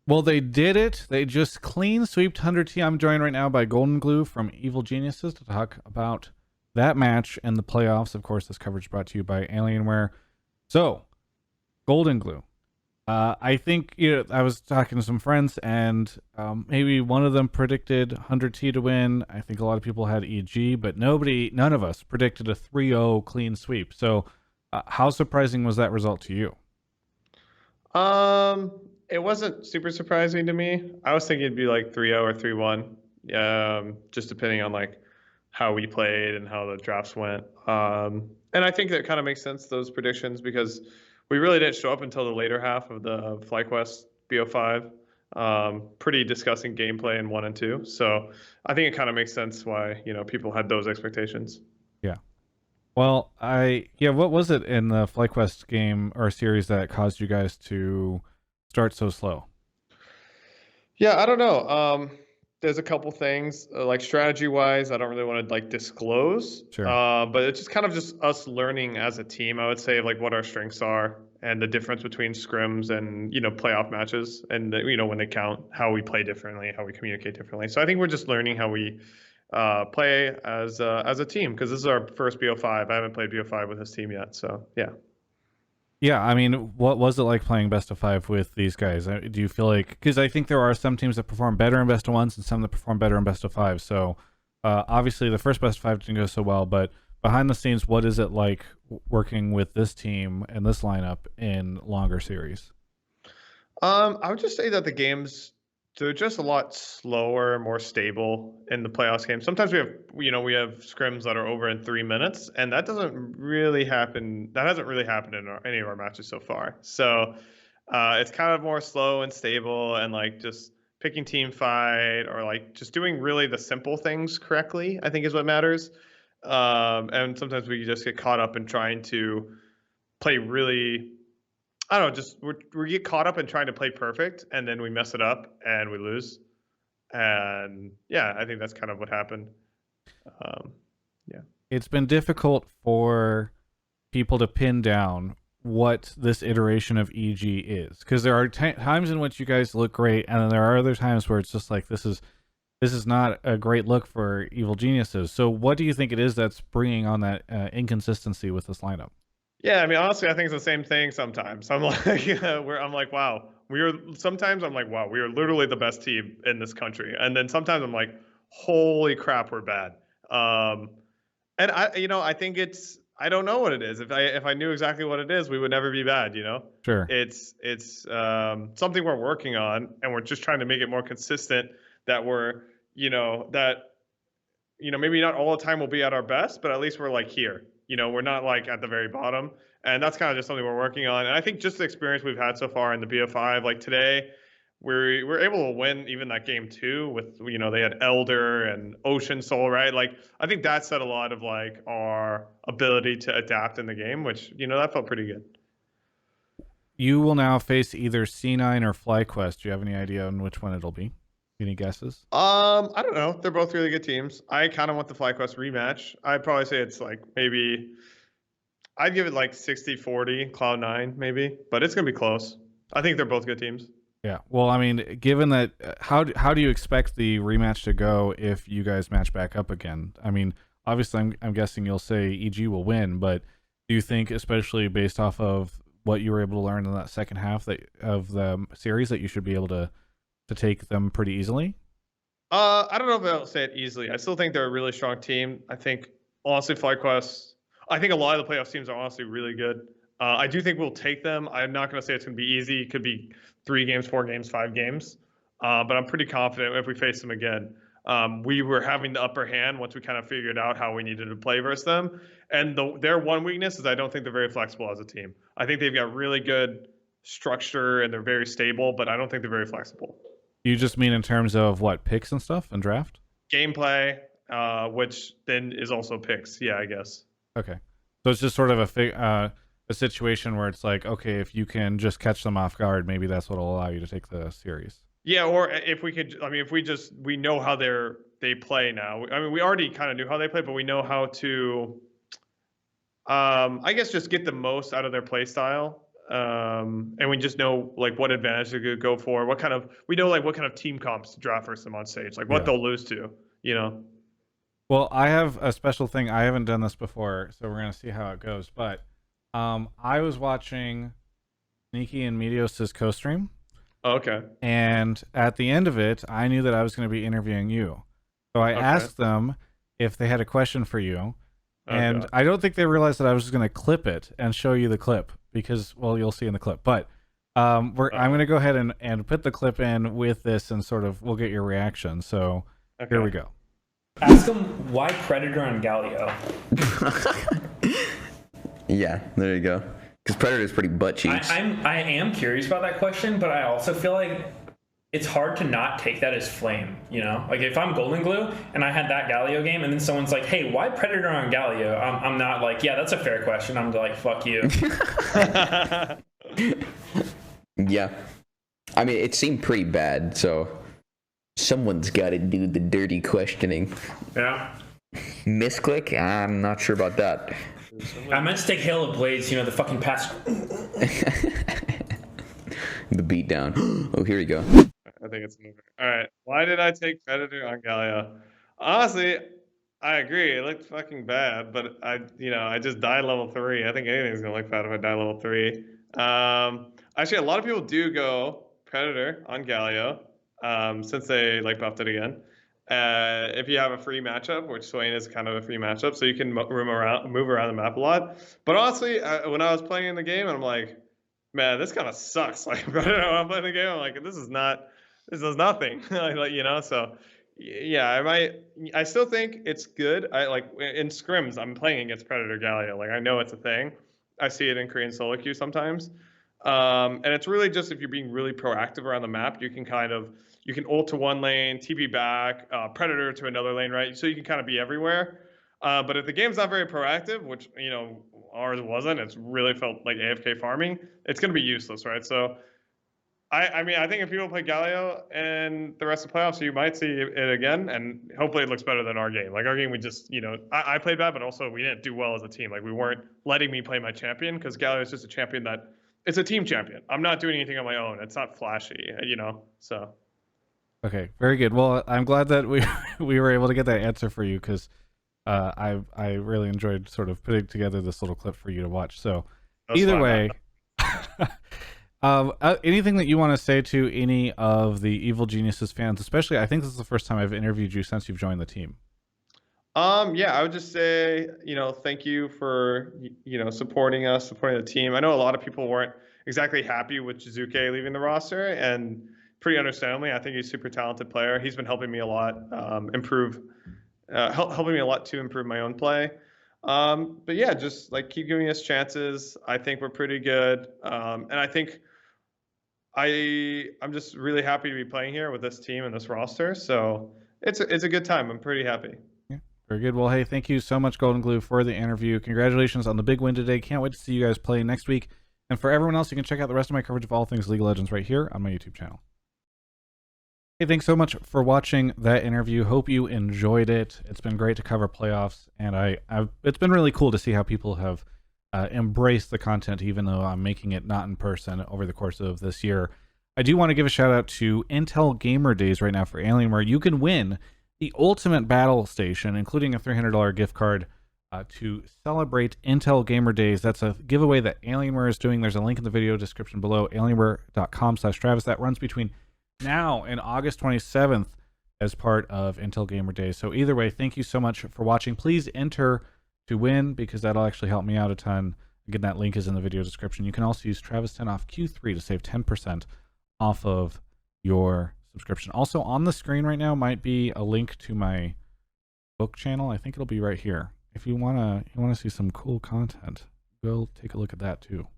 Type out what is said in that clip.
Well, they did it. They just clean sweeped 100T. I'm joined right now by GoldenGlue from Evil Geniuses to talk about that match and the playoffs. Of course, this coverage brought to you by Alienware. So, GoldenGlue. I think I was talking to some friends, and maybe one of them predicted 100T to win. I think a lot of people had EG, but none of us predicted a 3-0 clean sweep. So, how surprising was that result to you? It wasn't super surprising to me. I was thinking it'd be like 3-0 or 3-1. Just depending on like how we played and how the drafts went. And I think that kind of makes sense, those predictions, because we really didn't show up until the later half of the FlyQuest BO5. Pretty disgusting gameplay in 1 and 2. So I think it kind of makes sense why, people had those expectations. Yeah. Well, what was it in the FlyQuest game or series that caused you guys to start so slow? Yeah, I don't know. There's a couple things like strategy wise, I don't really want to like disclose. Sure. But it's just kind of just us learning as a team. I would say like what our strengths are and the difference between scrims and playoff matches, and when they count, how we play differently, how we communicate differently. So I think we're just learning how we play as a team, because this is our first BO5. I haven't played BO5 with this team yet, so yeah. Yeah, I mean, what was it like playing best of five with these guys? Do you feel like, because I think there are some teams that perform better in best of ones and some that perform better in best of five. So obviously the first best of five didn't go so well, but behind the scenes, what is it like working with this team and this lineup in longer series? I would just say that the games, they're just a lot slower, more stable in the playoffs game. Sometimes we have scrims that are over in 3 minutes, and that doesn't really happen. That hasn't really happened in any of our matches so far. So it's kind of more slow and stable, and like just picking team fight, or like just doing really the simple things correctly, I think is what matters. And sometimes we just get caught up in trying to play really, I don't know, just we get caught up in trying to play perfect, and then we mess it up and we lose. And yeah, I think that's kind of what happened. Um, yeah. It's been difficult for people to pin down what this iteration of EG is, because there are times in which you guys look great, and then there are other times where it's just like this is not a great look for Evil Geniuses. So what do you think it is that's bringing on that inconsistency with this lineup? Yeah, I mean, honestly, I think it's the same thing sometimes. I'm like, I'm like, wow, sometimes I'm like, wow, we are literally the best team in this country. And then sometimes I'm like, holy crap, we're bad. And I think I don't know what it is. If I knew exactly what it is, we would never be bad. Sure. It's something we're working on, and we're just trying to make it more consistent, that maybe not all the time we'll be at our best, but at least we're like here. We're not like at the very bottom. And that's kind of just something we're working on. And I think just the experience we've had so far in the BO5, like today, we're able to win even that game too with, they had Elder and Ocean Soul, right? Like, I think that said a lot of like our ability to adapt in the game, which, that felt pretty good. You will now face either C9 or FlyQuest. Do you have any idea on which one it'll be? Any guesses? I don't know. They're both really good teams. I kind of want the FlyQuest rematch. I'd probably say it's like maybe I'd give it like 60-40 Cloud9 maybe, but it's going to be close. I think they're both good teams. Yeah. Well, I mean, given that, how do you expect the rematch to go if you guys match back up again? I mean, obviously, I'm guessing you'll say EG will win, but do you think, especially based off of what you were able to learn in that second half of the series, that you should be able to take them pretty easily? I don't know if I'll say it easily. I still think they're a really strong team. I think honestly, FlyQuest. I think a lot of the playoff teams are honestly really good. I do think we'll take them. I'm not going to say it's going to be easy. It could be 3 games, 4 games, 5 games. But I'm pretty confident if we face them again. We were having the upper hand once we kind of figured out how we needed to play versus them. And their one weakness is I don't think they're very flexible as a team. I think they've got really good structure and they're very stable, but I don't think they're very flexible. You just mean in terms of what, picks and stuff and draft? Gameplay, which then is also picks. Yeah, I guess. Okay, so it's just sort of a situation where it's like, okay, if you can just catch them off guard, maybe that's what'll allow you to take the series. Yeah, or if we could, I mean, if we know how they play now. I mean, we already kind of knew how they play, but we know how to, I guess, just get the most out of their play style. and we just know like what advantage they could go for, what kind of we know like what kind of team comps to draft versus them on stage, like what Yeah. they'll lose to, you know. Well, I have a special thing. I haven't done this before, so we're gonna see how it goes. But I was watching Sneaky and Meteos' co-stream, Oh, okay. and at the end of it, I knew that I was going to be interviewing you. So I Okay. asked them if they had a question for you, and Okay. I don't think they realized that I was just going to clip it and show you the clip because, well, you'll see in the clip. But I'm going to go ahead and put the clip in with this, and sort of we'll get your reaction. So Okay. here we go. Ask him why Predator on Galio. Yeah, there you go. Because Predator's pretty butt cheeks. I am curious about that question, but I also feel like it's hard to not take that as flame, you know? Like if I'm GoldenGlue and I had that Galio game and then someone's like, hey, why Predator on Galio? I'm not like, yeah, that's a fair question. I'm like, fuck you. Yeah. I mean, it seemed pretty bad, so someone's got to do the dirty questioning. Yeah. Misclick? I'm not sure about that. I meant to take Hail of Blades, you know, the fucking pass. The beatdown. Oh, here we go. I think it's moving. All right. Why did I take Predator on Gallia? Honestly, I agree. It looked fucking bad, but I just died level 3. I think anything's gonna look bad if I die level 3. Actually, a lot of people do go Predator on Galio, since they like buffed it again. If you have a free matchup, which Swain is kind of a free matchup, so you can move around the map a lot. But honestly, when I was playing in the game, I'm like, man, this kind of sucks. Like, when I'm playing the game, I'm like, this is nothing. Like, you know, so yeah, I still think it's good. I like in scrims, I'm playing against Predator Gallia. Like, I know it's a thing. I see it in Korean solo queue sometimes. And it's really just if you're being really proactive around the map, you can ult to one lane, TP back, Predator to another lane, right? So you can kind of be everywhere. But if the game's not very proactive, which, you know, ours wasn't, it's really felt like AFK farming, it's going to be useless, right? So I mean, I think if people play Galio and the rest of the playoffs, you might see it again, and hopefully it looks better than our game. Like, our game, we just, you know, I played bad, but also we didn't do well as a team. Like, we weren't letting me play my champion, because Galio is just a champion that, it's a team champion. I'm not doing anything on my own. It's not flashy, you know, so. Okay, very good. Well, I'm glad that we were able to get that answer for you, because I really enjoyed sort of putting together this little clip for you to watch. So either way, anything that you want to say to any of the Evil Geniuses fans, especially, I think this is the first time I've interviewed you since you've joined the team. Yeah, I would just say, you know, thank you for, you know, supporting us, supporting the team. I know a lot of people weren't exactly happy with Jizuke leaving the roster, and pretty understandably, I think he's a super talented player. He's been helping me a lot, helping me a lot to improve my own play. But yeah, just like keep giving us chances. I think we're pretty good. And I think I'm just really happy to be playing here with this team and this roster. So it's a good time. I'm pretty happy. Very good. Well, hey, thank you so much, GoldenGlue, for the interview. Congratulations on the big win today. Can't wait to see you guys play next week. And for everyone else, you can check out the rest of my coverage of all things League of Legends right here on my YouTube channel. Hey, thanks so much for watching that interview. Hope you enjoyed it. It's been great to cover playoffs, and it's been really cool to see how people have embraced the content, even though I'm making it not in person over the course of this year. I do want to give a shout out to Intel Gamer Days right now for Alienware. You can win the ultimate battle station, including a $300 gift card to celebrate Intel Gamer Days. That's a giveaway that Alienware is doing. There's a link in the video description below, alienware.com/Travis. That runs between now and August 27th as part of Intel Gamer Days. So either way, thank you so much for watching. Please enter to win, because that'll actually help me out a ton. Again, that link is in the video description. You can also use Travis10 off Q3 to save 10% off of your subscription. Also on the screen right now might be a link to my book channel. I think it'll be right here. If you wanna see some cool content, go take a look at that too.